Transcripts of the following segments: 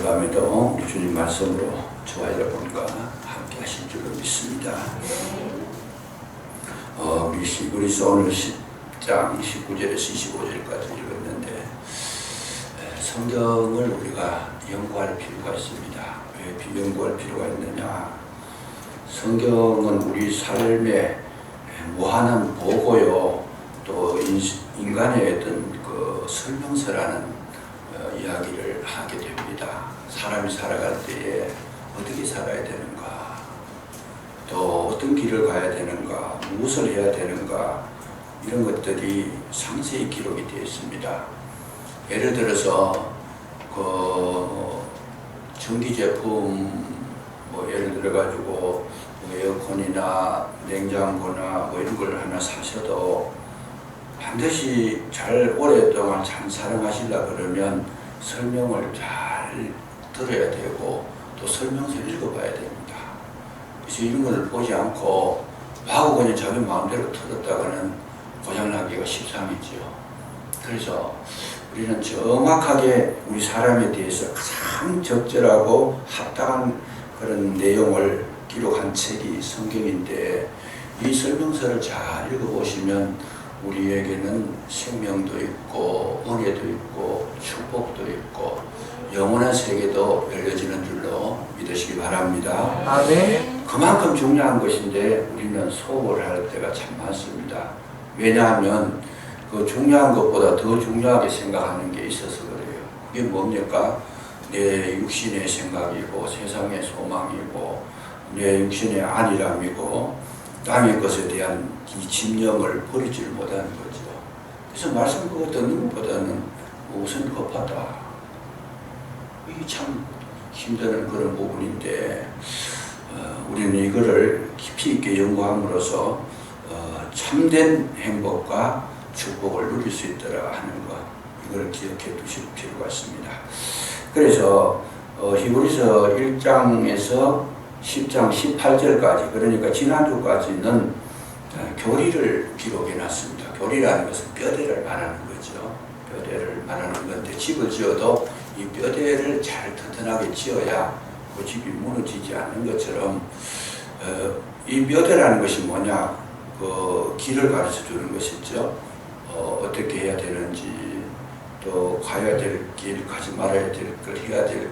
주간에도 우리 주님 말씀으로 저와 여러분과 함께 하실 줄로 믿습니다. 우리 히브리서 오늘 10장 19절에서 25절까지 읽었는데 성경을 우리가 연구할 필요가 있습니다. 왜 연구할 필요가 있느냐? 성경은 우리 삶의 무한한 보고요, 또 인간의 어떤 그 설명서라는 이야기를 하게 됩니다. 사람이 살아갈 때에 어떻게 살아야 되는가, 또 어떤 길을 가야 되는가, 무엇을 해야 되는가, 이런 것들이 상세히 기록이 되어 있습니다. 예를 들어서 그 전기제품 예를 들어 가지고 에어컨이나 냉장고나 이런 걸 하나 사셔도 반드시 잘 오랫동안 잘 사용하시려 그러면 설명을 잘 들어야 되고 또 설명서를 읽어봐야 됩니다. 그래서 이런 걸 보지 않고 하고 그냥 자기 마음대로 틀었다가는 고장나기가 십상이지요. 그래서 우리는 정확하게 우리 사람에 대해서 가장 적절하고 합당한 그런 내용을 기록한 책이 성경인데, 이 설명서를 잘 읽어보시면 우리에게는 생명도 있고 은혜도 있고 축복도 있고 영원한 세계도 열려지는 줄로 믿으시기 바랍니다. 아멘. 그만큼 중요한 것인데 우리는 소홀할 때가 참 많습니다. 왜냐하면 그 중요한 것보다 더 중요하게 생각하는 게 있어서 그래요. 그게 뭡니까? 내 육신의 생각이고 세상의 소망이고 내 육신의 안일함이고 땅의 것에 대한 이 집념을 버리지를 못하는 거죠. 그래서 말씀 그거 듣는 것보다는 우선 급하다. 이게 참 힘드는 그런 부분인데 우리는 이거를 깊이 있게 연구함으로써 참된 행복과 축복을 누릴 수 있도록 하는 것, 이걸 기억해 두실 필요가 있습니다. 그래서 히브리서 1장에서 10장 18절까지, 그러니까 지난주까지는 교리를 기록해 놨습니다. 교리라는 것은 뼈대를 말하는 거죠. 뼈대를 말하는 건데, 집을 지어도 이 뼈대를 잘 튼튼하게 지어야 그 집이 무너지지 않는 것처럼 이 뼈대라는 것이 뭐냐? 그 길을 가르쳐 주는 것이죠. 어떻게 해야 되는지, 또 가야 될 길, 가지 말아야 될 걸, 해야 될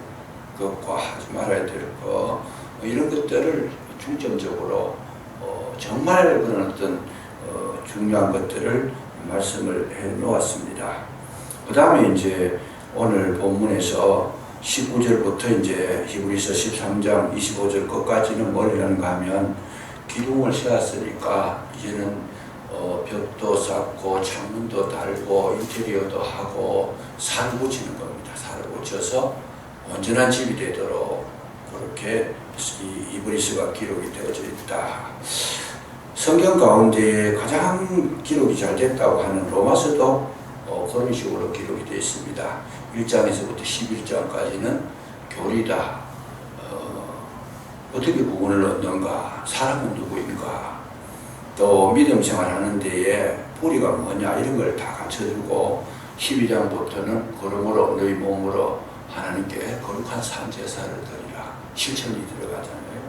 것과 하지 말아야 될 것, 이런 것들을 중점적으로 정말 그런 어떤 중요한 것들을 말씀을 해 놓았습니다. 그 다음에 이제 오늘 본문에서 19절부터 이제 히브리서 13장 25절 끝까지는 뭘 하는가 하면, 기둥을 세웠으니까 이제는 벽도 쌓고 창문도 달고 인테리어도 하고 살을 붙이는 겁니다. 살을 붙여서 온전한 집이 되도록 그렇게 이 히브리서가 기록이 되어져 있다. 성경 가운데 가장 기록이 잘 됐다고 하는 로마서도 그런 식으로 기록이 되어 있습니다. 1장에서부터 11장까지는 교리다. 어떻게 구원을 얻는가? 사람은 누구인가? 또 믿음 생활하는 데에 뿌리가 뭐냐? 이런 걸 다 가르쳐주고, 12장부터는 그러므로 너희 몸으로 하나님께 거룩한 산 제사를 드리라. 실천이 들어가잖아요.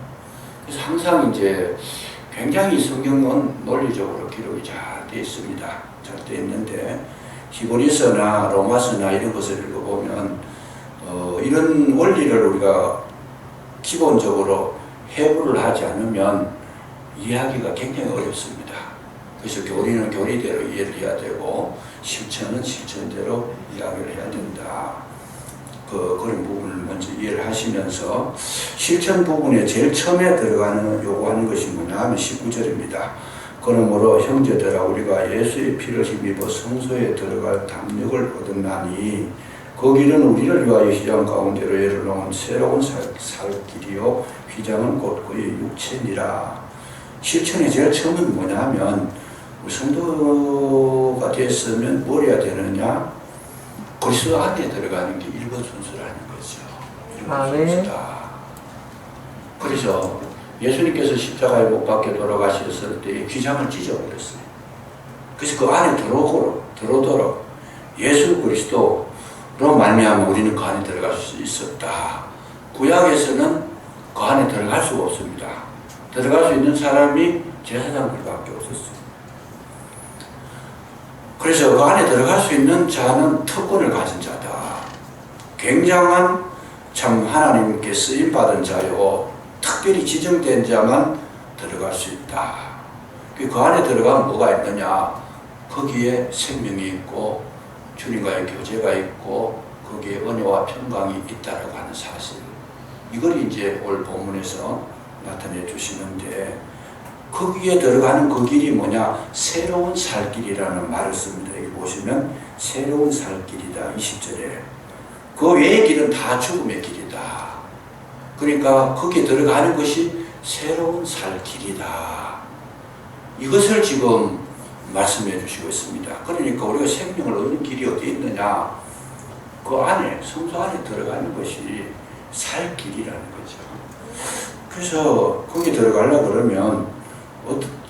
그래서 항상 이제 굉장히 성경은 논리적으로 기록이 잘 되어 있습니다. 잘 되어 있는데, 히브리서나 로마서나 이런 것을 읽어보면 이런 원리를 우리가 기본적으로 해부를 하지 않으면 이해하기가 굉장히 어렵습니다. 그래서 교리는 교리대로 이해를 해야 되고 실천은 실천대로 이야기를 해야 된다. 그런 부분을 먼저 이해를 하시면서, 실천 부분에 제일 처음에 요구하는 것이 뭐냐 하면 19절입니다. 그러므로 형제들아, 우리가 예수의 피를 힘입어 성소에 들어갈 담력을 얻었나니 그 길은 우리를 위하여 휘장 가운데로 예를 놓은 새로운 살 길이요 휘장은 곧 그의 육체니라. 실천의 제일 처음은 뭐냐 하면, 우리 성도가 됐으면 뭘 해야 되느냐? 그리스도 안에 들어가는 게 1번 순서라는 거죠. 1번 순서다. 그래서 예수님께서 십자가에 못 박혀 돌아가셨을 때 휘장을 찢어버렸어요. 그래서 그 안에 들어오도록 예수 그리스도 말미암아 우리는 그 안에 들어갈 수 있었다. 구약에서는 그 안에 들어갈 수가 없습니다. 들어갈 수 있는 사람이 제사장들밖에 없었어요. 그래서 그 안에 들어갈 수 있는 자는 특권을 가진 자다. 굉장한 참 하나님께 쓰임받은 자요, 특별히 지정된 자만 들어갈 수 있다. 그 안에 들어가면 뭐가 있느냐? 거기에 생명이 있고 주님과의 교제가 있고 거기에 은혜와 평강이 있다라고 하는 사실, 이걸 이제 오늘 본문에서 나타내 주시는데, 거기에 들어가는 그 길이 뭐냐? 새로운 살 길이라는 말을 씁니다. 여기 보시면 새로운 살 길이다. 20절에 그 외의 길은 다 죽음의 길이다. 그러니까 거기에 들어가는 것이 새로운 살 길이다. 이것을 지금 말씀해 주시고 있습니다. 그러니까 우리가 생명을 얻는 길이 어디 있느냐? 그 안에, 성소 안에 들어가는 것이 살 길이라는 거죠. 그래서 거기 들어가려고 그러면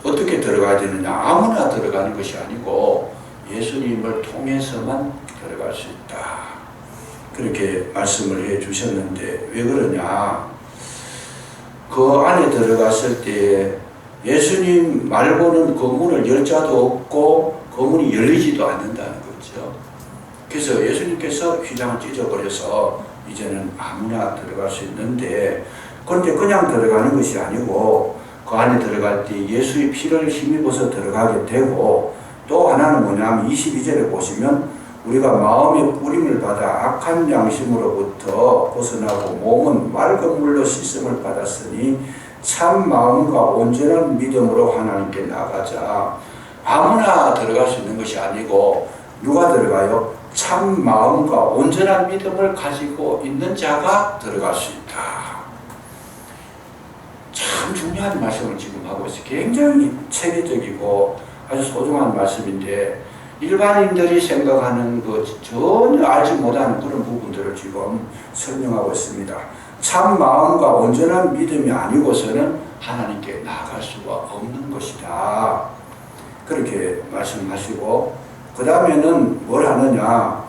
어떻게 들어가야 되느냐? 아무나 들어가는 것이 아니고 예수님을 통해서만 들어갈 수 있다. 그렇게 말씀을 해 주셨는데, 왜 그러냐? 그 안에 들어갔을 때 예수님 말고는 그 문을 열 자도 없고 그 문이 열리지도 않는다는 거죠. 그래서 예수님께서 휘장을 찢어버려서 이제는 아무나 들어갈 수 있는데, 그런데 그냥 들어가는 것이 아니고 그 안에 들어갈 때 예수의 피를 힘입어서 들어가게 되고, 또 하나는 뭐냐면 22절에 보시면 우리가 마음의 뿌림을 받아 악한 양심으로부터 벗어나고 몸은 맑은 물로 씻음을 받았으니 참 마음과 온전한 믿음으로 하나님께 나가자. 아무나 들어갈 수 있는 것이 아니고 누가 들어가요? 참 마음과 온전한 믿음을 가지고 있는 자가 들어갈 수 있다. 참 중요한 말씀을 지금 하고 있어요. 굉장히 체계적이고 아주 소중한 말씀인데, 일반인들이 생각하는 것 전혀 알지 못하는 그런 부분들을 지금 설명하고 있습니다. 참 마음과 온전한 믿음이 아니고서는 하나님께 나아갈 수가 없는 것이다. 그렇게 말씀하시고, 그 다음에는 뭘 하느냐?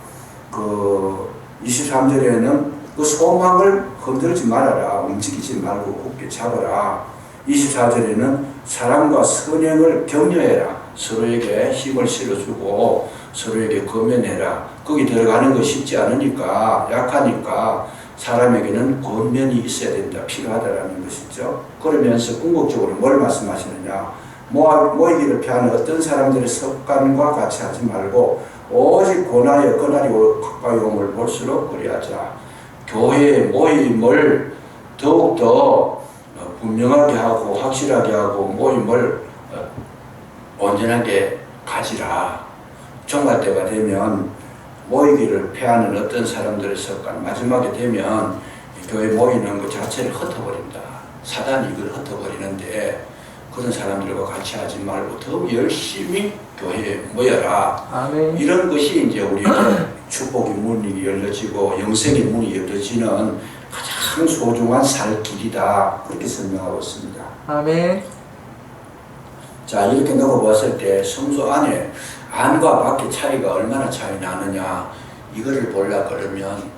그 23절에는 그 소망을 흔들지 말아라. 움직이지 말고 굳게 잡아라. 24절에는 사랑과 선행을 격려해라. 서로에게 힘을 실어주고 서로에게 권면해라. 거기 들어가는 거 쉽지 않으니까, 약하니까 사람에게는 권면이 있어야 된다. 필요하다라는 것이죠. 그러면서 궁극적으로 뭘 말씀하시느냐? 모이기를 피하는 어떤 사람들의 습관과 같이 하지 말고 오직 고나여 그날이 가까이 옴을 볼수록 그리하자. 교회의 모임을 더욱더 분명하게 하고 확실하게 하고 모임을 온전하게 가지라. 종말 때가 되면 모이기를 패하는 어떤 사람들의 습관, 마지막에 되면 교회 모이는 것 자체를 흩어버린다. 사단이 이걸 흩어버리는데, 그런 사람들과 같이 하지 말고 더 열심히 교회에 모여라. 아멘. 이런 것이 이제 우리의 축복의 문이 열려지고 영생의 문이 열려지는 가장 소중한 살 길이다. 그렇게 설명하고 있습니다. 아멘. 자, 이렇게 놓고 봤을 때 성소 안과 밖의 차이가 얼마나 차이 나느냐, 이거를 보려고 그러면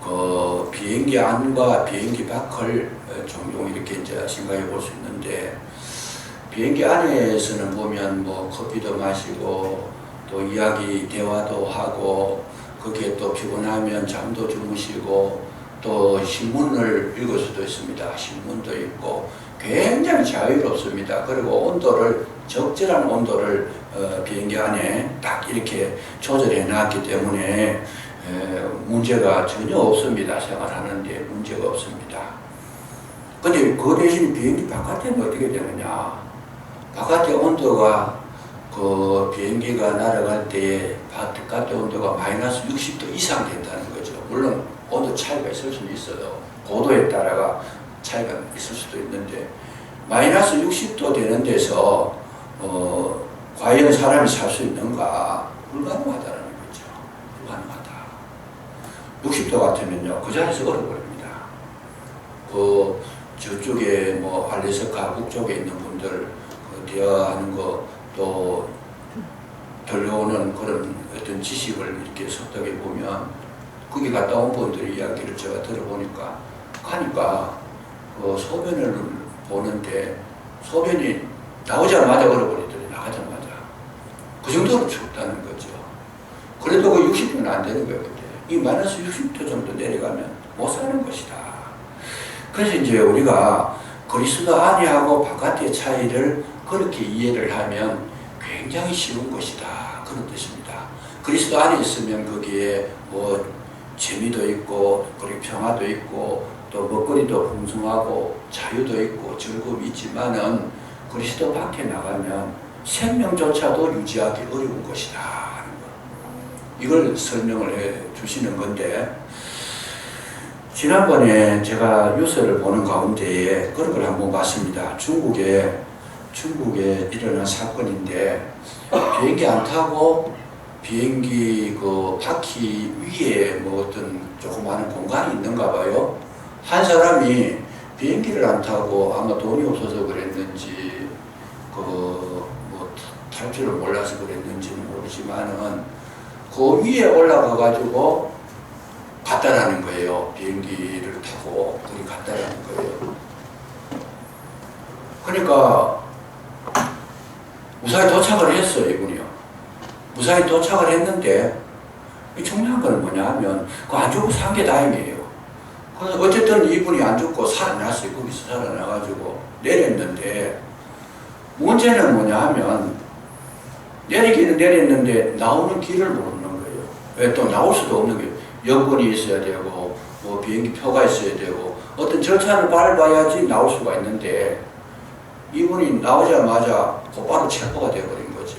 그 비행기 안과 비행기 밖을 종종 이렇게 이제 생각해 볼 수 있는데, 비행기 안에서는 보면 뭐 커피도 마시고 또 이야기 대화도 하고, 거기에 또 피곤하면 잠도 주무시고 또 신문을 읽을 수도 있습니다. 신문도 있고 굉장히 자유롭습니다. 그리고 온도를, 적절한 온도를 비행기 안에 딱 이렇게 조절해 놨기 때문에 문제가 전혀 없습니다. 생활하는데 문제가 없습니다. 근데 그 대신 비행기 바깥에는 어떻게 되느냐? 바깥의 온도가 그 비행기가 날아갈 때 바깥의 온도가 마이너스 60도 이상 된다는 거죠. 물론 온도 차이가 있을 수는 있어요. 고도에 따라가 차이가 있을 수도 있는데, 마이너스 60도 되는 데서 과연 사람이 살 수 있는가? 불가능하다는 거죠. 불가능하다. 60도 같으면요, 그 자리에서 얼어버립니다. 그 저쪽에 뭐 알래스카 북쪽에 있는 분들 그 대화하는 거, 또 들려오는 그런 어떤 지식을 이렇게 섭득해 보면 거기 갔다 온 분들의 이야기를 제가 들어보니까 가니까 소변을 보는데 소변이 나오자마자 얼어버리더니 나가자마자 그 정도로 춥다는 거죠. 그래도 그 60도는 안 되는 거예요. 그때. 이 마이너스 60도 정도 내려가면 못 사는 것이다. 그래서 이제 우리가 그리스도 안에하고 바깥의 차이를 그렇게 이해를 하면 굉장히 쉬운 것이다. 그런 뜻입니다. 그리스도 안에 있으면 거기에 뭐 재미도 있고 그리고 평화도 있고 또 먹거리도 풍성하고 자유도 있고 즐거움이 있지만은 그리스도 밖에 나가면 생명조차도 유지하기 어려운 것이다 하는 거. 이걸 설명을 해 주시는 건데 지난번에 제가 뉴스를 보는 가운데에 그런 걸 한번 봤습니다. 중국에 일어난 사건인데 비행기 안 타고 비행기 그 바퀴 위에 뭐 어떤 조그마한 공간이 있는가 봐요. 한 사람이 비행기를 안 타고 아마 돈이 없어서 그랬는지 뭐 탈 줄을 몰라서 그랬는지는 모르지만은 그 위에 올라가 가지고 갔다라는 거예요. 비행기를 타고 거기 갔다라는 거예요. 그러니까 무사히 도착을 했어요, 이분이요. 무사히 도착을 했는데 중요한 건 뭐냐 하면 그 안 죽고 산 게 다행이에요. 그래서 어쨌든 이분이 안 죽고 살아났어요. 거기서 살아나가지고 내렸는데 문제는 뭐냐 하면 내리기는 내렸는데 나오는 길을 모르는 거예요. 왜 또 나올 수도 없는 거예요. 여권이 있어야 되고 뭐 비행기 표가 있어야 되고 어떤 절차를 밟아야지 나올 수가 있는데 이분이 나오자마자 곧바로 체포가 되어버린 거죠.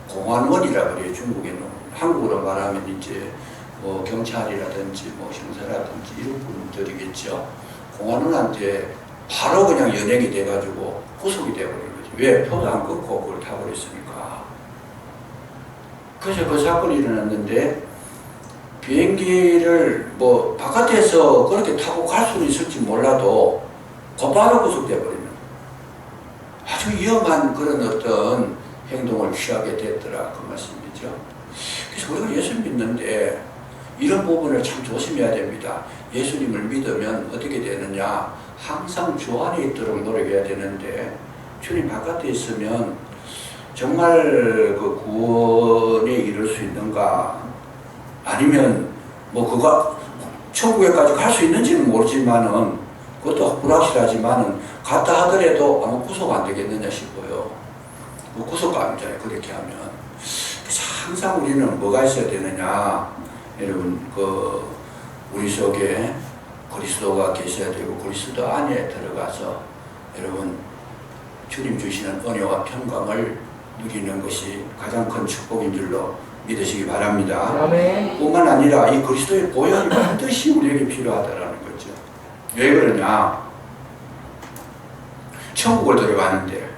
공안원이라 그래요. 중국에는. 한국으로 말하면 이제 뭐 경찰이라든지 뭐 형사라든지 이런 분들이겠죠. 공안원한테 바로 그냥 연행이 돼가지고 구속이 돼버린 거죠. 왜? 표도 안 끊고 그걸 타버렸으니까. 그래서 그 사건이 일어났는데 비행기를 뭐 바깥에서 그렇게 타고 갈 수는 있을지 몰라도 곧바로 구속돼버리는 아주 위험한 그런 어떤 행동을 취하게 됐더라 그 말씀이죠. 그래서 우리가 예수 믿는데 이런 부분을 참 조심해야 됩니다. 예수님을 믿으면 어떻게 되느냐, 항상 주 안에 있도록 노력해야 되는데 주님 바깥에 있으면 정말 그 구원에 이를 수 있는가, 아니면 뭐 그가 천국에까지 갈 수 있는지는 모르지만은 그것도 불확실하지만은 갔다 하더라도 아마 구속 안 되겠느냐 싶어요. 뭐 구속감이잖아요. 그렇게 하면. 그래서 항상 우리는 뭐가 있어야 되느냐, 여러분 우리 속에 그리스도가 계셔야 되고 그리스도 안에 들어가서 여러분 주님 주시는 은혜와 평강을 누리는 것이 가장 큰 축복인 줄로 믿으시기 바랍니다. 아멘. 뿐만 아니라 이 그리스도의 보혈이 반드시 우리에게 필요하다라는 거죠. 왜 그러냐? 천국을 들어가는데,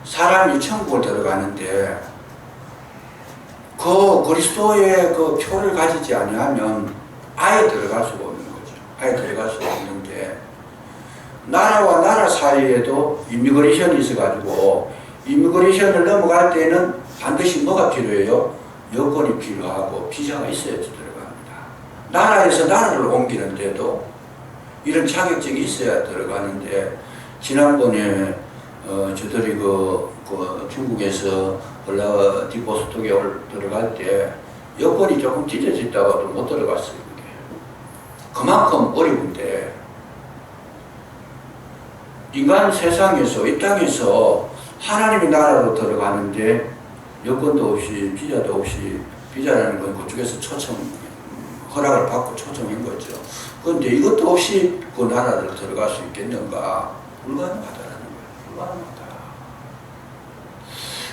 사람이 천국을 들어가는데 그 그리스도의 그 표를 가지지 아니하면 아예 들어갈 수가 없는 거죠. 아예 들어갈 수가 없는데, 나라와 나라 사이에도 이미그레이션이 있어가지고 이미그레이션을 넘어갈 때는 반드시 뭐가 필요해요? 여권이 필요하고 비자가 있어야지 들어갑니다. 나라에서 나라를 옮기는데도 이런 자격증이 있어야 들어가는데, 지난번에 저들이 그 중국에서 블라디보스톡에 들어갈 때 여권이 조금 찢어졌다가도 못 들어갔어요. 그게. 그만큼 어려운데, 인간 세상에서, 이 땅에서 하나님의 나라로 들어가는데 여권도 없이 비자도 없이, 비자라는 건 그쪽에서 허락을 받고 초청인 거죠. 그런데 이것도 없이 그 나라를 들어갈 수 있겠는가? 불가능하다라는 거예요. 불가능하다.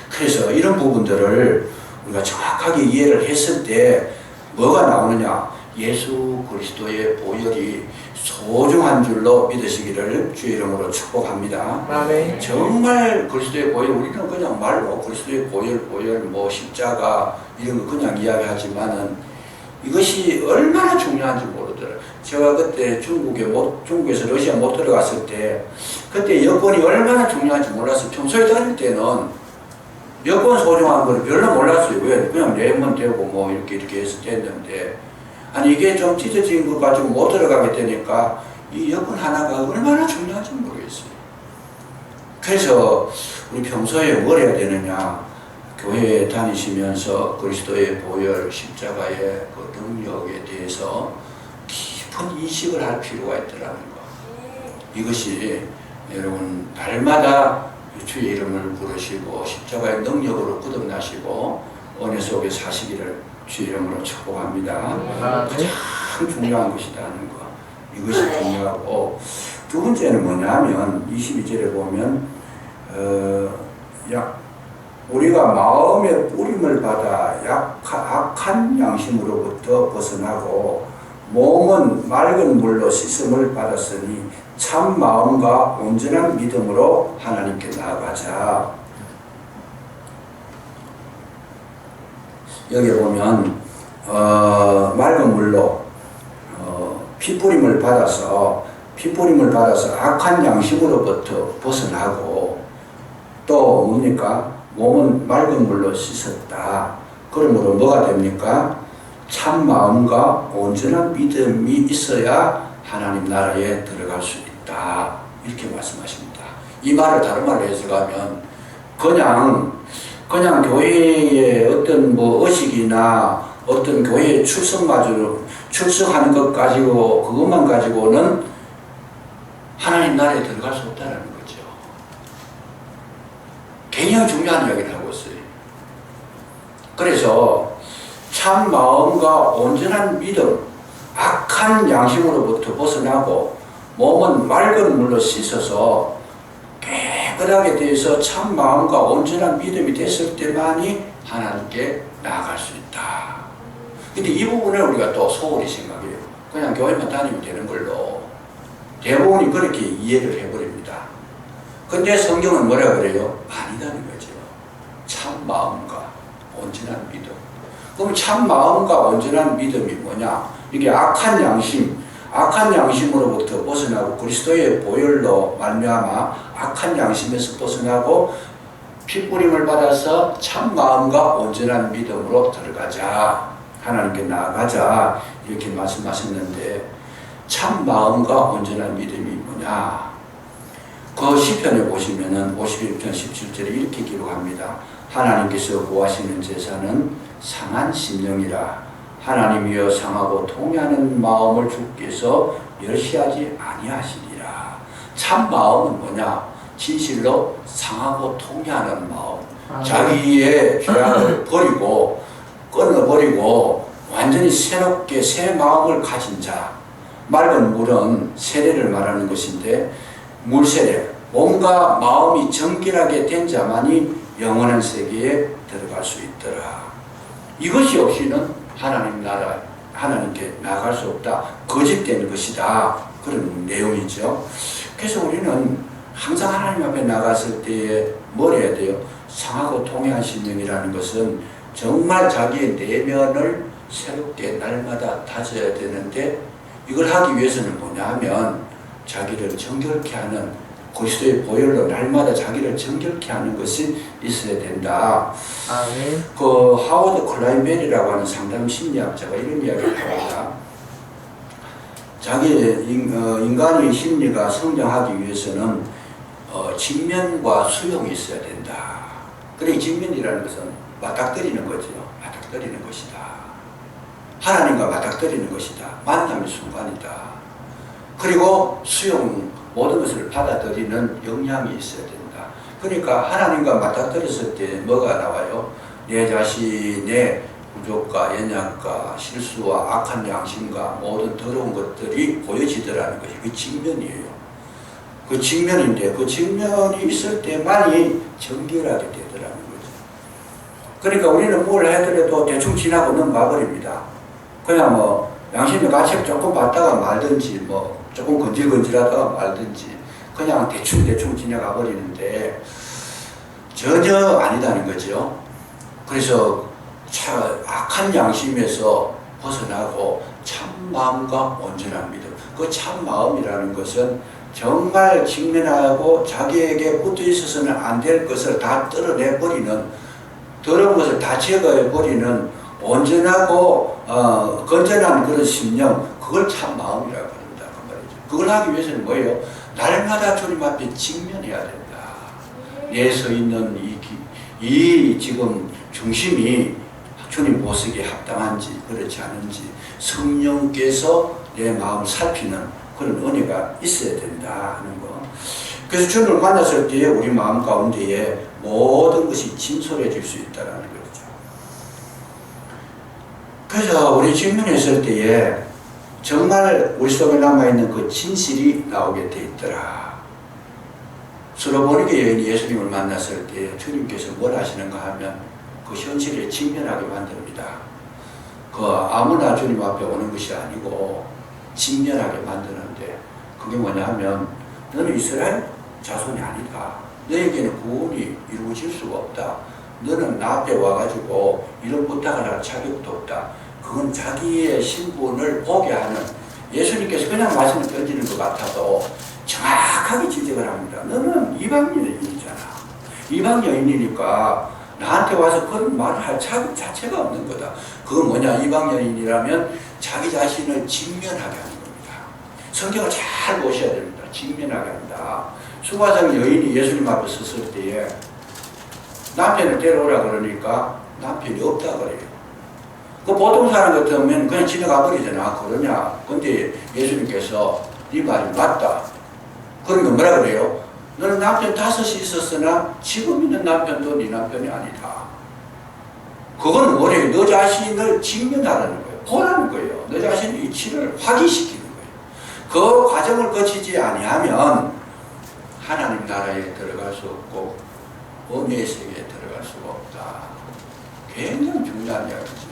그래서 이런 부분들을 우리가 정확하게 이해를 했을 때 뭐가 나오느냐? 예수 그리스도의 보혈이 소중한 줄로 믿으시기를 주의 이름으로 축복합니다. 아멘. 정말 그리스도의 보혈, 우리는 그냥 말로 그리스도의 보혈, 뭐 십자가 이런 거 그냥 이야기하지만은 이것이 얼마나 중요한지 모르더라고요. 제가 그때 중국에서 러시아 못 들어갔을 때 그때 여권이 얼마나 중요한지 몰랐어요. 평소에 다닐 때는 여권 소중한 걸 별로 몰랐어요. 왜? 그냥 내면 되고 뭐 이렇게 해서 됐는데, 아니 이게 좀 찢어진 것 가지고 못 들어가게 되니까 이 여건 하나가 얼마나 중요한지 모르겠어요. 그래서 우리 평소에 뭘 해야 되느냐, 교회에 다니시면서 그리스도의 보혈 십자가의 그 능력에 대해서 깊은 인식을 할 필요가 있더라는 거. 이것이 여러분 날마다 주의 이름을 부르시고 십자가의 능력으로 거듭나시고 은혜 속에 사시기를 주의 이름으로 축복합니다. 가장 중요한 것이라는 거. 이것이 중요하고, 두 번째는 뭐냐면 22절에 보면 우리가 마음의 뿌림을 받아 악한 양심으로부터 벗어나고 몸은 맑은 물로 씻음을 받았으니 참 마음과 온전한 믿음으로 하나님께 나아가자. 여기 보면 맑은 물로 피뿌림을 받아서 악한 양심으로부터 벗어나고, 또 뭡니까? 몸은 맑은 물로 씻었다. 그러므로 뭐가 됩니까? 참 마음과 온전한 믿음이 있어야 하나님 나라에 들어갈 수 있다. 이렇게 말씀하십니다. 이 말을 다른 말로 해석하면 그냥 교회의 어떤 뭐 의식이나 어떤 교회에 출석하는 것 가지고, 그것만 가지고는 하나님 나라에 들어갈 수 없다는 거죠. 굉장히 중요한 이야기를 하고 있어요. 그래서 참 마음과 온전한 믿음, 악한 양심으로부터 벗어나고 몸은 맑은 물로 씻어서 깨끗하게 돼서 참 마음과 온전한 믿음이 됐을 때만이 하나님께 나아갈 수 있다. 근데 이 부분을 우리가 또 소홀히 생각해요. 그냥 교회만 다니면 되는 걸로 대부분이 그렇게 이해를 해버립니다. 근데 성경은 뭐라 그래요? 아니다는 거죠. 참 마음과 온전한 믿음. 그럼 참 마음과 온전한 믿음이 뭐냐? 이게 악한 양심으로부터 벗어나고 그리스도의 보혈로 말미암아 악한 양심에서 벗어나고 피뿌림을 받아서 참 마음과 온전한 믿음으로 들어가자. 하나님께 나아가자. 이렇게 말씀하셨는데, 참 마음과 온전한 믿음이 뭐냐? 그 시편에 보시면은 51편 17절에 이렇게 기록합니다. 하나님께서 구하시는 제사는 상한 심령이라. 하나님이여 상하고 통회하는 마음을 주께서 멸시하지 아니하시리라. 참 마음은 뭐냐? 진실로 상하고 통회하는 마음. 자기의 죄악을 버리고 끊어버리고 완전히 새롭게 새 마음을 가진 자. 맑은 물은 세례를 말하는 것인데, 물세례, 몸과 마음이 정결하게 된 자만이 영원한 세계에 들어갈 수 있더라. 이것이 없이는 하나님 나라, 하나님께 나아갈 수 없다. 거짓된 것이다. 그런 내용이죠. 그래서 우리는 항상 하나님 앞에 나갔을 때에 뭘 해야 돼요? 상하고 통회한 심령이라는 것은 정말 자기의 내면을 새롭게 날마다 다져야 되는데, 이걸 하기 위해서는 뭐냐 하면 자기를 정결케 하는, 그리스도의 보혈로 날마다 자기를 정결케 하는 것이 있어야 된다. 아멘. 그 하워드 클라인벨이라고 하는 상담 심리학자가 이런 이야기를 합니다. 인간의 심리가 성장하기 위해서는 직면과 수용이 있어야 된다. 그래, 직면이라는 것은 맞닥뜨리는 거죠. 맞닥뜨리는 것이다. 하나님과 맞닥뜨리는 것이다. 만남의 순간이다. 그리고 수용, 모든 것을 받아들이는 역량이 있어야 된다. 그러니까 하나님과 맞닥뜨렸을 때 뭐가 나와요? 내 자신의 부족과 연약과 실수와 악한 양심과 모든 더러운 것들이 보여지더라는 것이 그 직면이에요. 그 직면인데, 그 직면이 있을 때만이 정결하게 되더라는 거죠. 그러니까 우리는 뭘 해더라도 대충 지나고 넘어가버립니다. 그냥 뭐 양심의 가책 조금 받다가 말든지, 뭐 조금 건질건질하다가 말든지, 그냥 대충 지나가 버리는데 전혀 아니다는 거죠. 그래서 악한 양심에서 벗어나고 참 마음과 온전한 믿음. 그 참 마음이라는 것은 정말 직면하고 자기에게 붙어 있어서는 안 될 것을 다 떨어내버리는, 더러운 것을 다 제거해버리는 온전하고 건전한 그런 심령, 그걸 참 마음이라고 합니다. 그 말이죠. 그걸 하기 위해서는 뭐예요? 날마다 주님 앞에 직면해야 된다. 내 서 있는 이 지금 중심이 주님 보시기에 합당한지 그렇지 않은지 성령께서 내 마음을 살피는 그런 은혜가 있어야 된다 하는 거. 그래서 주님을 만났을 때에 우리 마음 가운데에 모든 것이 진솔해질 수 있다는 거죠. 그래서 우리 직면했을 때에 정말 우리 속에 남아있는 그 진실이 나오게 돼 있더라. 수로보니게 여인이 예수님을 만났을 때 주님께서 뭘 하시는가 하면 그 현실에 직면하게 만듭니다. 그 아무나 주님 앞에 오는 것이 아니고 직면하게 만드는데, 그게 뭐냐 하면 너는 이스라엘 자손이 아니다. 너에게는 구원이 이루어질 수가 없다. 너는 나 앞에 와가지고 이런 부탁을 할 자격도 없다. 그건 자기의 신분을 보게 하는, 예수님께서 그냥 말씀을 던지는 것 같아도 정확하게 지적을 합니다. 너는 이방 여인이잖아. 이방 여인이니까 나한테 와서 그런 말을 할 자격 자체가 없는 거다. 그건 뭐냐? 이방 여인이라면 자기 자신을 직면하게 하는 겁니다. 성경을 잘 보셔야 됩니다. 직면하게 한다. 수가성 여인이 예수님 앞에 섰을 때에 남편을 데려오라 그러니까 남편이 없다 그래요. 그 보통 사람 같으면 그냥 지나가 버리잖아. 그러냐? 근데 예수님께서 네 말이 맞다. 그러면 뭐라 그래요? 너는 남편 5이 있었으나 지금 있는 남편도 네 남편이 아니다. 그건 뭐래요? 너 자신을 직면하라는 거예요. 보라는 거예요. 너 자신의 이치를 확인시키는 거예요. 그 과정을 거치지 아니하면 하나님 나라에 들어갈 수 없고 은혜의 세계에 들어갈 수가 없다. 굉장히 중요한 이야기죠.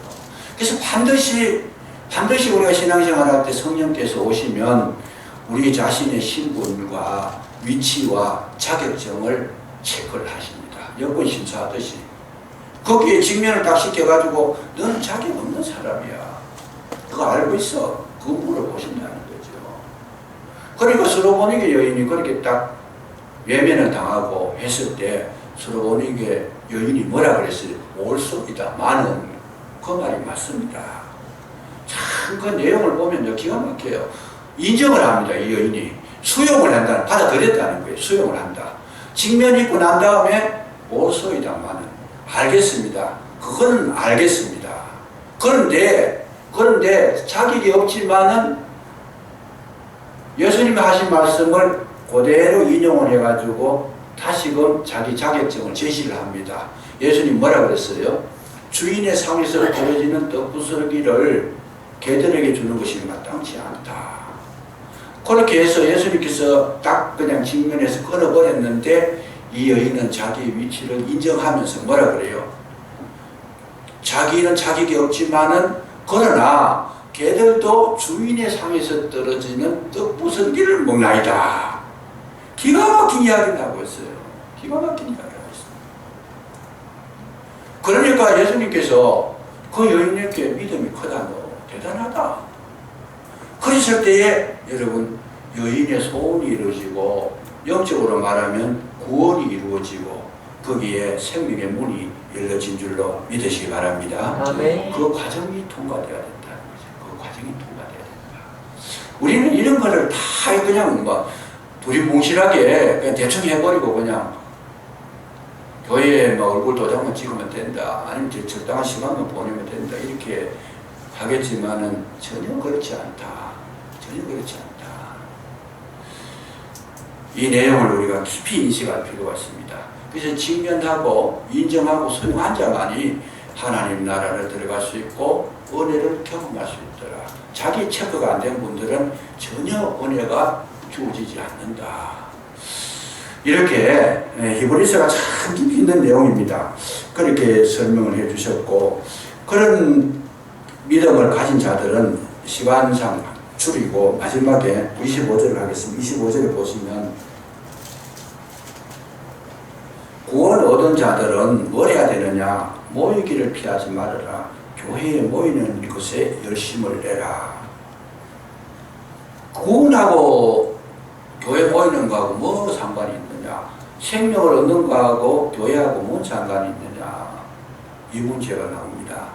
그래서 반드시 우리가 신앙생활할 때 성령께서 오시면 우리 자신의 신분과 위치와 자격증을 체크를 하십니다. 여권 심사하듯이. 거기에 직면을 딱 시켜가지고 너는 자격 없는 사람이야. 그거 알고 있어. 그거 물어보신다는 거죠. 그러니까 수로보니게 여인이 그렇게 딱 외면을 당하고 했을 때 수로보니게 여인이 뭐라 그랬어요? 올소이다. 많은. 그 말이 맞습니다. 참 그 내용을 보면 기가 막혀요. 인정을 합니다. 이 여인이. 수용을 한다. 받아들였다는 거예요. 수용을 한다. 직면 있고 난 다음에 올소이다마는 알겠습니다. 그거는 알겠습니다. 그런데 자격이 없지만은 예수님이 하신 말씀을 그대로 인용을 해가지고 다시금 자기 자격증을 제시를 합니다. 예수님 뭐라 그랬어요? 주인의 상에서 벌어지는 떡부스러기를 개들에게 주는 것이 마땅치 않다. 그렇게 해서 예수님께서 딱 그냥 직면해서 끊어버렸는데 이 여인은 자기의 위치를 인정하면서 뭐라 그래요? 자기는 자격이 없지만은 그러나 개들도 주인의 상에서 떨어지는 떡부스러기를 먹나이다. 기가 막힌 이야기를 하고 있어요. 기가 막힌 이야기를 하고 있어요. 그러니까 예수님께서 그 여인에게 믿음이 크다. 너 대단하다. 그랬을 때에 여러분 여인의 소원이 이루어지고 영적으로 말하면 구원이 이루어지고 거기에 생명의 문이 열려진 줄로 믿으시기 바랍니다. 아멘. 그 과정이 통과되어야 된다는 거죠. 그 과정이 통과되어야 된다. 우리는 이런 거를 다 그냥 뭐 두리뭉실하게 그냥 대충 해버리고 그냥 교회에 막 얼굴 도장만 찍으면 된다. 아니면 적당한 시간만 보내면 된다. 이렇게 하겠지만은 전혀 그렇지 않다. 전혀 그렇지 않다. 이 내용을 우리가 깊이 인식할 필요가 있습니다. 그래서 직면하고 인정하고 수용한 자만이 하나님 나라를 들어갈 수 있고 은혜를 경험할 수 있더라. 자기 체크가 안 된 분들은 전혀 은혜가 주어지지 않는다. 이렇게 히브리서가 참 깊이 있는 내용입니다. 그렇게 설명을 해주셨고, 그런 믿음을 가진 자들은 시간상 줄이고 마지막에 25절을 하겠습니다. 25절에 보시면 구원 얻은 자들은 뭘 해야 되느냐? 모이기를 피하지 말아라. 교회에 모이는 것에 열심을 내라. 구원하고 교회 모이는 거하고 뭐 상관이 있느냐? 생명을 얻는 거하고 교회하고 뭔 상관이 있느냐? 이 문제가 나옵니다.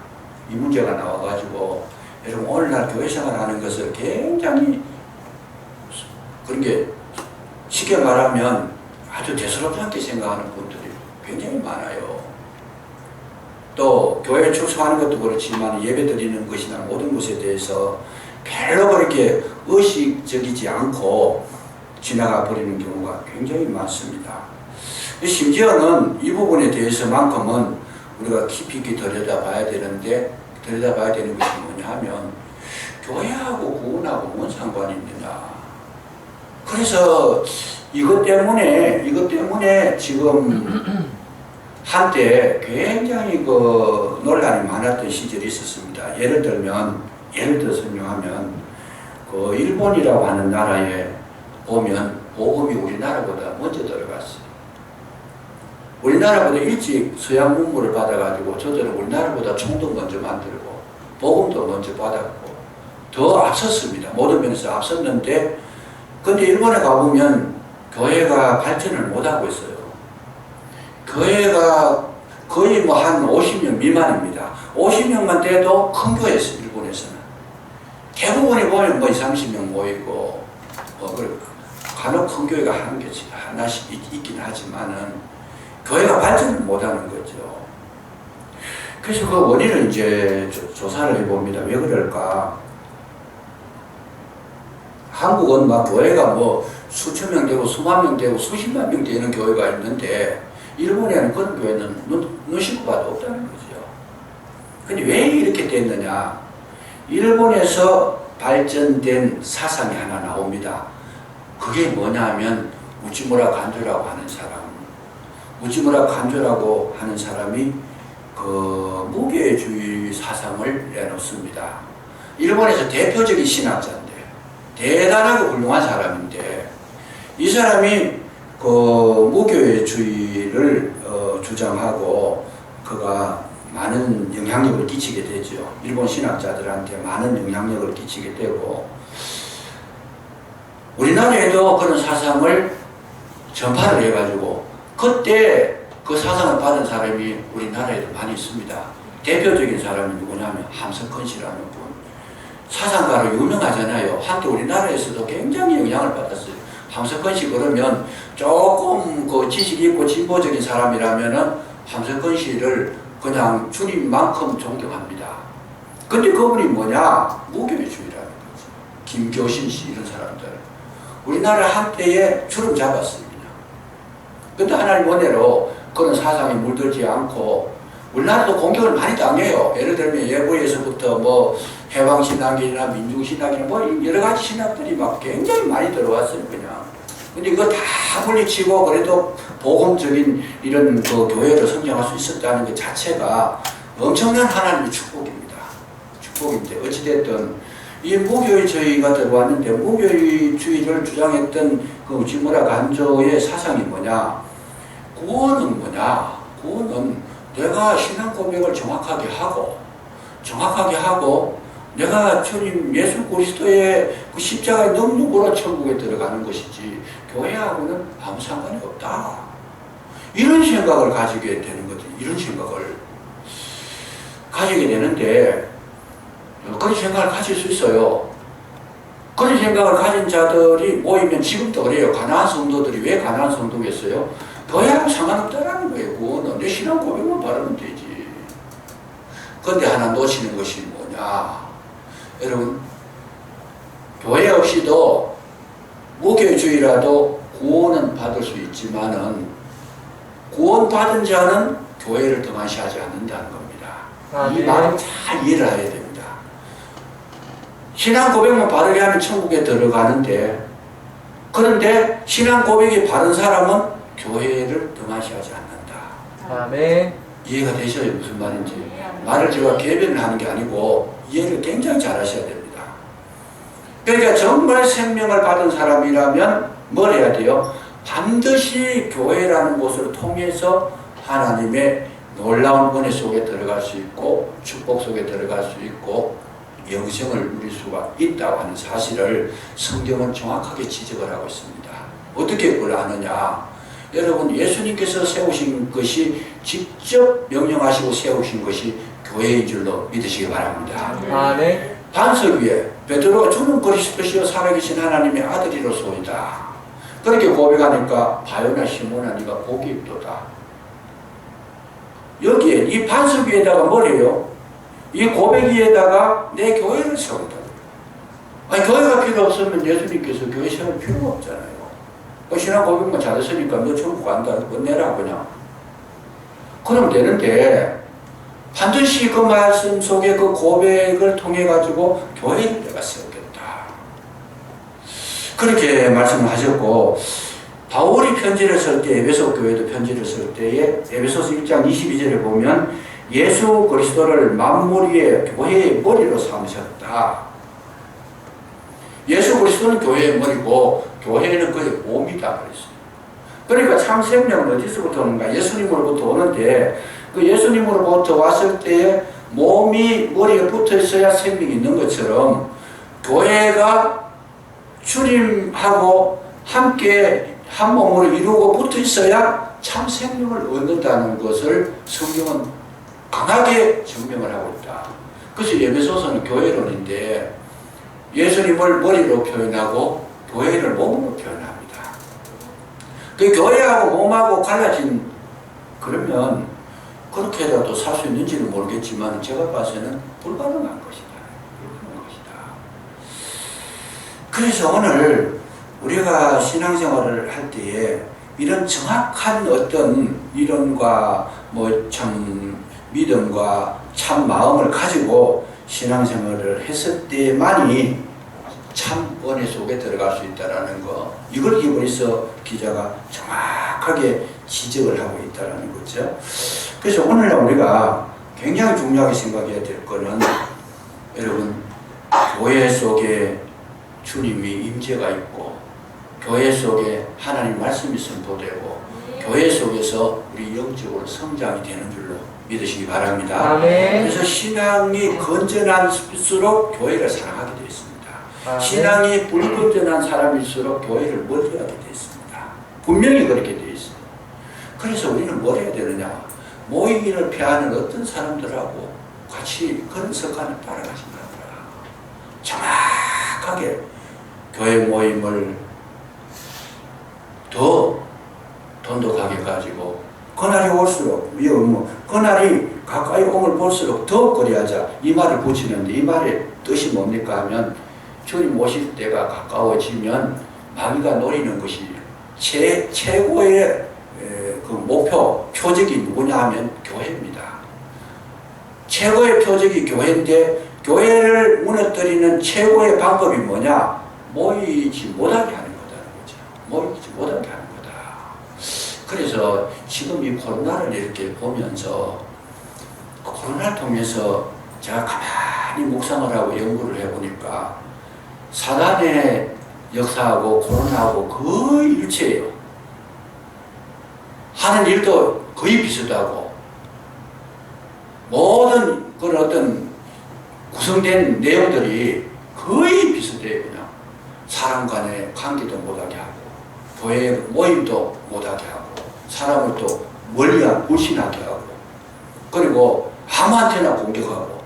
이 문제가 나와가지고 여러분 오늘날 교회 생활하는 것을 굉장히 그런 게 쉽게 말하면 아주 대수롭지 않게 생각하는 분들이 굉장히 많아요. 또 교회에 출석하는 것도 그렇지만 예배 드리는 것이나 모든 것에 대해서 별로 그렇게 의식적이지 않고 지나가 버리는 경우가 굉장히 많습니다. 심지어는 이 부분에 대해서만큼은 우리가 깊이 있게 들여다봐야 되는데 들여다봐야 되는 것이 뭐냐 하면 교회하고 구원하고 뭔 상관이 있느냐. 그래서 이것 때문에 지금 한때 굉장히 그 논란이 많았던 시절이 있었습니다. 예를 들어 설명하면 그 일본이라고 하는 나라에 보면 복음이 우리나라보다 먼저 들어갔어요. 우리나라보다 일찍 서양 문물을 받아가지고 저들은 우리나라보다 총도 먼저 만들고 복음도 먼저 받았고 더 앞섰습니다. 모든 면에서 앞섰는데 근데 일본에 가보면 교회가 발전을 못하고 있어요. 교회가 거의 뭐 한 50명 미만입니다. 50명만 돼도 큰 교회였어요. 일본에서는. 대부분이 보면 뭐 20, 30명 모이고 간혹 큰 교회가 하나씩 있긴 하지만은 교회가 발전을 못하는 거죠. 그래서 그 원인을 이제 조사를 해봅니다. 왜 그럴까? 한국은 막 교회가 뭐 수천 명 되고 수만 명 되고 수십만 명 되는 교회가 있는데 일본에는 그런 교회는 눈 씻고 봐도 없다는 거죠. 근데 왜 이렇게 됐느냐? 일본에서 발전된 사상이 하나 나옵니다. 그게 뭐냐 하면 우치무라 간조라고 하는 사람. 우치무라 간조라고 하는 사람이 그 무교회주의 사상을 내놓습니다. 일본에서 대표적인 신학자인데 대단하고 훌륭한 사람인데 이 사람이 그 무교회주의를 주장하고 그가 많은 영향력을 끼치게 되죠. 일본 신학자들한테 많은 영향력을 끼치게 되고 우리나라에도 그런 사상을 전파를 해가지고 그때 그 사상을 받은 사람이 우리나라에도 많이 있습니다. 대표적인 사람이 누구냐면 함석헌 씨라는 분. 사상가로 유명하잖아요. 한때 우리나라에서도 굉장히 영향을 받았어요. 함석헌 씨 그러면 조금 그 지식이 있고 진보적인 사람이라면은 함석헌 씨를 그냥 주님만큼 존경합니다. 근데 그분이 뭐냐? 무교회주의라는 거죠. 김교신 씨 이런 사람들. 우리나라 한때에 주름 잡았습니다. 근데 하나님 은혜로 그런 사상에 물들지 않고 우리나라도 공격을 많이 당해요. 예를 들면 예보에서부터 뭐 해방신학이나 민중신학이나 뭐 여러 가지 신학들이 막 굉장히 많이 들어왔어요, 그냥. 근데 이거 다 물리치고 그래도 복음적인 이런 그 교회를 성장할 수 있었다는 것 자체가 엄청난 하나님의 축복입니다. 축복인데 어찌됐든 이 무교회주의가 들어왔는데 무교회주의를 주장했던 그 우치무라 간조의 사상이 뭐냐? 구원은 뭐냐? 구원은 내가 신앙 고백을 정확하게 하고 내가 주님 예수 그리스도의 그 십자가의 능력으로 천국에 들어가는 것이지 교회하고는 아무 상관이 없다. 이런 생각을 가지게 되는 거죠. 이런 생각을 가지게 되는데 그런 생각을 가질 수 있어요. 그런 생각을 가진 자들이 모이면 지금도 그래요. 가난한 성도들이 왜 가난한 성도겠어요? 교회하고 상관없다라는 거예요. 그거는 내 신앙 고백만 바르면 되지. 그런데 하나 놓치는 것이 뭐냐? 여러분, 교회 없이도 무교회주의라도 구원은 받을 수 있지만은 구원받은 자는 교회를 등한시하지 않는다는 겁니다. 이 말을 잘 이해를 해야 됩니다. 신앙 고백만 바르게 하면 천국에 들어가는데 그런데 신앙 고백이 바른 사람은 교회를 등한시하지 않는다. 아멘. 이해가 되셔요? 무슨 말인지. 말을 제가 개변을 하는 게 아니고 이해를 굉장히 잘 하셔야 됩니다. 그러니까 정말 생명을 받은 사람이라면 뭘 해야 돼요? 반드시 교회라는 곳을 통해서 하나님의 놀라운 은혜 속에 들어갈 수 있고 축복 속에 들어갈 수 있고 영생을 누릴 수가 있다고 하는 사실을 성경은 정확하게 지적을 하고 있습니다. 어떻게 그걸 아느냐? 여러분, 예수님께서 세우신 것이 직접 명령하시고 세우신 것이 교회인 줄로 믿으시기 바랍니다. 아멘. 반석 위에 베드로가 주는 그리스도시요 살아계신 하나님의 아들이로소이다. 그렇게 고백하니까 바요나 시몬아 네가 복이 있도다. 여기에 이 반석 위에다가 뭐래요? 이 고백 위에다가 내 교회를 세우다. 아니 교회가 필요 없으면 예수님께서 교회 세울 필요가 없잖아요. 신앙 고백만 잘했으니까 너 천국 간다. 그거 내라 그냥. 그럼 되는데 반드시 그 말씀 속에 그 고백을 통해 가지고 교회를 내가 세우겠다. 그렇게 말씀을 하셨고, 바울이 편지를 쓸 때, 에베소 교회도 편지를 쓸 때에 에베소서 1장 22절에 보면 예수 그리스도를 만물 위에 교회의 머리로 삼으셨다. 예수 그리스도는 교회의 머리고 교회는 그의 몸이다 그랬어요. 그러니까 참 생명은 어디서부터 오는가? 예수님으로부터 오는데 그 예수님으로부터 왔을 때 몸이 머리에 붙어 있어야 생명이 있는 것처럼 교회가 주님하고 함께 한 몸으로 이루고 붙어 있어야 참 생명을 얻는다는 것을 성경은 강하게 증명을 하고 있다. 그래서 에베소서는 교회론인데 예수님을 머리로 표현하고 교회를 몸으로 표현합니다. 그 교회하고 몸하고 갈라진 그러면 그렇게라도 살 수 있는지는 모르겠지만 제가 봐서는 불가능한 것이다. 불가능한 것이다. 그래서 오늘 우리가 신앙생활을 할 때에 이런 정확한 어떤 이론과 참 믿음과 참 마음을 가지고 신앙생활을 했을 때만이 참 은혜 속에 들어갈 수 있다는 거, 이걸 히브리서 기자가 정확하게 지적을 하고 있다는 거죠. 그래서 오늘날 우리가 굉장히 중요하게 생각해야 될 거는 여러분 교회 속에 주님이 임재가 있고 교회 속에 하나님 말씀이 선포되고 교회 속에서 우리 영적으로 성장이 되는 줄로 믿으시기 바랍니다. 아멘. 그래서 신앙이 건전할수록 교회를 사랑하게 되어 있습니다. 아멘. 신앙이 불건전한 사람일수록 교회를 멀리하게 되어 있습니다. 분명히 그렇게 되어 있습니다. 그래서 우리는 뭘 해야 되느냐? 모이기를 피하는 어떤 사람들하고 같이 그런 습관을 따라가지 말아라. 정확하게 교회 모임을 더 돈독하게 가지고 그날이 올수록 그날이 가까이 오면 볼수록 더 그리하자 이 말을 붙이는데 이 말의 뜻이 뭡니까 하면 주님 오실 때가 가까워지면 마귀가 노리는 것이 최고의 그 목표 표적이 누구냐 하면 교회입니다. 최고의 표적이 교회인데 교회를 무너뜨리는 최고의 방법이 뭐냐? 모이지 못하게 하는 거다는 거죠. 모이지 못하게 하는 거다. 그래서 지금 이 코로나를 이렇게 보면서 코로나를 통해서 제가 가만히 묵상을 하고 연구를 해보니까 사단의 역사하고 코로나하고 거의 일치해요. 하는 일도 거의 비슷하고 모든 그런 어떤 구성된 내용들이 거의 비슷해요. 그냥 사람 간의 관계도 못하게 하고 교회 모임도 못하게 하고 사람을 또 불신하게 하고 그리고 아무한테나 공격하고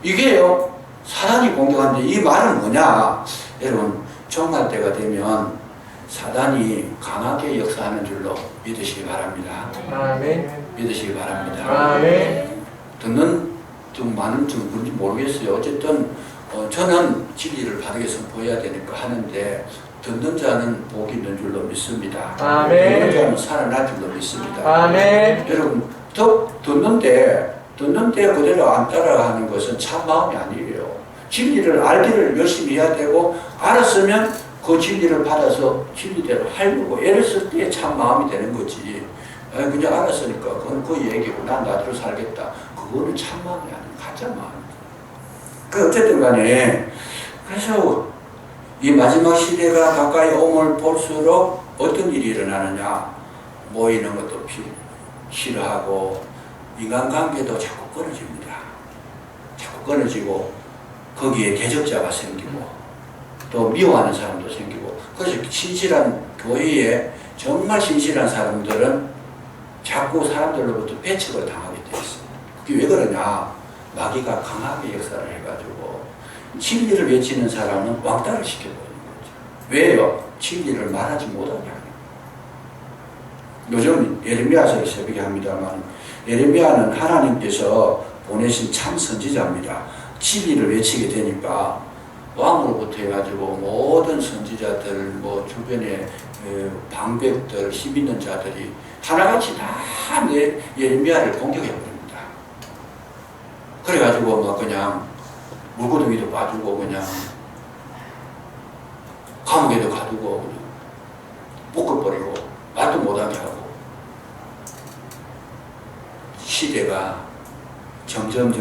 이게요 사단이 공격하는데 이 말은 뭐냐? 여러분 종말 때가 되면 사단이 강하게 역사하는 줄로 믿으시기 바랍니다. 아멘. 믿으시기 바랍니다. 아멘. 듣는 좀 많은 좀 뭔지 모르겠어요. 어쨌든 저는 진리를 바르게 선포해야 되니까 하는데 듣는 자는 복이 있는 줄로 믿습니다. 아멘. 듣는 자는 살아날 줄로 믿습니다. 아멘. 여러분 듣는데 그대로 안 따라가는 것은 참 마음이 아니에요. 진리를 알기를 열심히 해야 되고 알았으면 그 진리를 받아서 진리대로 하려고 애를 쓸 때 참 마음이 되는 거지. 그냥 알았으니까 그건 그 얘기고 난 나대로 살겠다. 그거는 참 마음이 아니에요. 가짜 마음입니다. 어쨌든 간에 그래서 이 마지막 시대가 가까이 오면 볼수록 어떤 일이 일어나느냐? 모이는 것도 싫어하고 인간관계도 자꾸 끊어집니다. 자꾸 끊어지고 거기에 대적자가 생기고 또 미워하는 사람도 생기고 그래서 신실한 교회에 정말 신실한 사람들은 자꾸 사람들로부터 배척을 당하게 되어 있습니다. 그게 왜 그러냐? 마귀가 강하게 역사를 해가지고 진리를 외치는 사람은 왕따를 시켜버리는 거죠. 왜요? 진리를 말하지 못하게 하는 거예요. 요즘 예레미야서에 새벽에 합니다만 예레미야는 하나님께서 보내신 참 선지자입니다. 진리를 외치게 되니까 왕으로부터 해가지고 모든 선지자들, 뭐 주변에 방백들, 힘 있는 자들이 하나같이 다 예레미야를 공격해버립니다. 그래가지고 막 그냥 물고둥이도 빠지고 그냥 감옥에도 가두고 그냥 묶어버리고 말도 못하게 하고 시대가 점점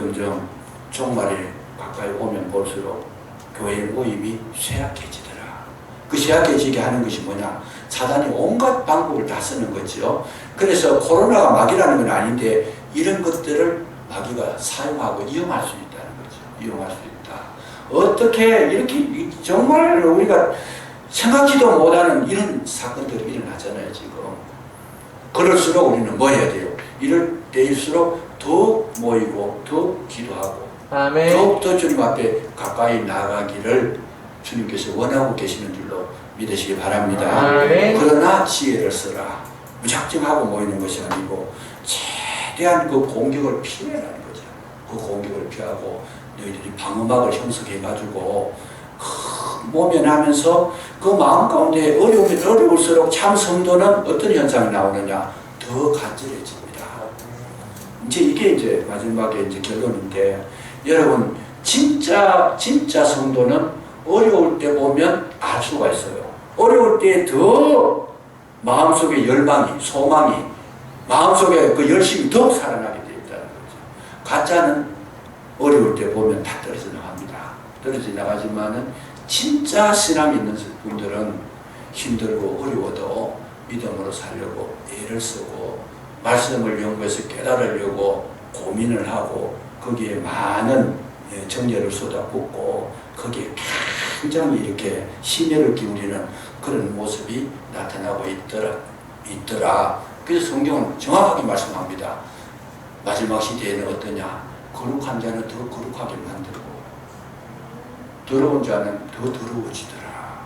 종말에 가까이 오면 볼수록 교회 모임이 쇠약해지더라. 그 쇠약해지게 하는 것이 뭐냐? 사단이 온갖 방법을 다 쓰는 거죠. 그래서 코로나가 마귀라는 건 아닌데 이런 것들을 마귀가 사용하고 이용할 수 있다는 거죠. 이용할 수 있다. 어떻게 이렇게 정말 우리가 생각지도 못하는 이런 사건들이 일어나잖아요, 지금. 그럴수록 우리는 뭐 해야 돼요? 이럴 때일수록 더 모이고 더 기도하고 아멘. 더욱더 주님 앞에 가까이 나가기를 주님께서 원하고 계시는 줄로 믿으시기 바랍니다. 아멘. 그러나 지혜를 써라. 무작정 하고 모이는 것이 아니고 최대한 그 공격을 피해라는 거죠. 그 공격을 피하고 너희들이 방어막을 형성해가지고 모면하면서 그 마음 가운데 어려우면 어려울수록 참 성도는 어떤 현상이 나오느냐? 더 간절해집니다. 이게 이제 마지막에 이제 결론인데, 여러분 진짜 성도는 어려울 때 보면 알 수가 있어요. 어려울 때 더 마음속에 열망이, 소망이, 마음속에 그 열심이 더욱 살아나게 되어 있다는 거죠. 가짜는 어려울 때 보면 다 떨어져 나갑니다. 떨어져 나가지만은 진짜 신앙이 있는 분들은 힘들고 어려워도 믿음으로 살려고 애를 쓰고 말씀을 연구해서 깨달으려고 고민을 하고 거기에 많은 정열을 쏟아붓고 거기에 굉장히 이렇게 심혈을 기울이는 그런 모습이 나타나고 있더라. 그래서 성경은 정확하게 말씀합니다. 마지막 시대에는 어떠냐? 거룩한 자는 더 거룩하게 만들고 더러운 자는 더 더러워지더라.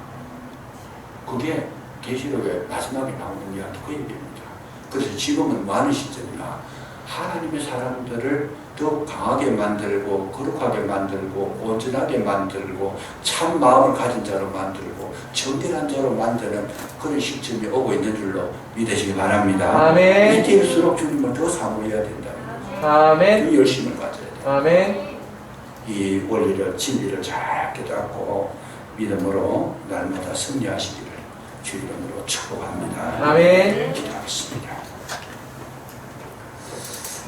그게 계시록의 마지막에 나오는 이야기 그 얘기입니다. 그래서 지금은 많은 시점이나 하나님의 사람들을 더 강하게 만들고 거룩하게 만들고 온전하게 만들고 참 마음을 가진 자로 만들고 정결한 자로 만드는 그런 시점이 오고 있는 줄로 믿으시기 바랍니다. 아멘. 이때일수록 주님을 더 사모해야 된다는 거죠. 아멘. 그 열심을 가져야 돼요. 아멘. 이 원리를 진리를 잘 깨닫고 믿음으로 날마다 승리하시기를 주 이름으로 축복합니다. 아멘. 기도하겠습니다.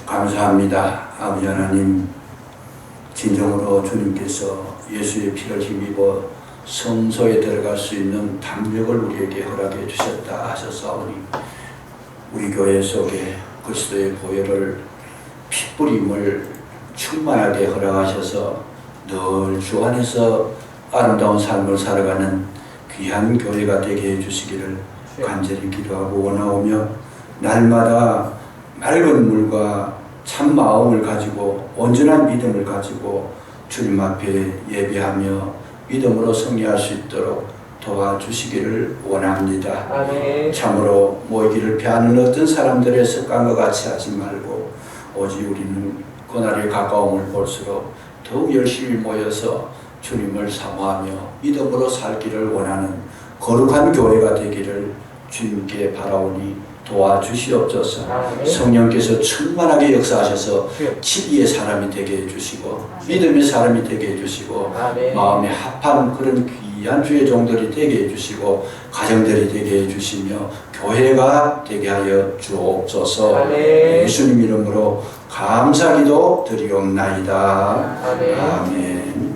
감사합니다. 아버지 하나님, 진정으로 주님께서 예수의 피를 힘입어 성소에 들어갈 수 있는 담력을 우리에게 허락해 주셨다 하셨사오니 우리 교회 속에 그리스도의 보혈을 피뿌림을 충만하게 허락하셔서 늘 주 안에서 아름다운 삶을 살아가는 귀한 교회가 되게 해주시기를 간절히 기도하고 원하오며 날마다 맑은 물과 참 마음을 가지고 온전한 믿음을 가지고 주님 앞에 예배하며 믿음으로 승리할 수 있도록 도와주시기를 원합니다. 아멘. 참으로 모이기를 피하는 어떤 사람들의 습관과 같이 하지 말고 오직 우리는 그날의 가까움을 볼수록 더욱 열심히 모여서 주님을 사모하며 믿음으로 살기를 원하는 거룩한 교회가 되기를 주님께 바라오니 도와주시옵소서. 아멘. 성령께서 충만하게 역사하셔서 진리의 사람이 되게 해주시고 믿음의 사람이 되게 해주시고 아멘. 마음에 합한 그런 귀한 주의 종들이 되게 해주시고 가정들이 되게 해주시며 교회가 되게 하여 주옵소서. 아멘. 예수님 이름으로 감사기도 드리옵나이다. 아멘. 아멘.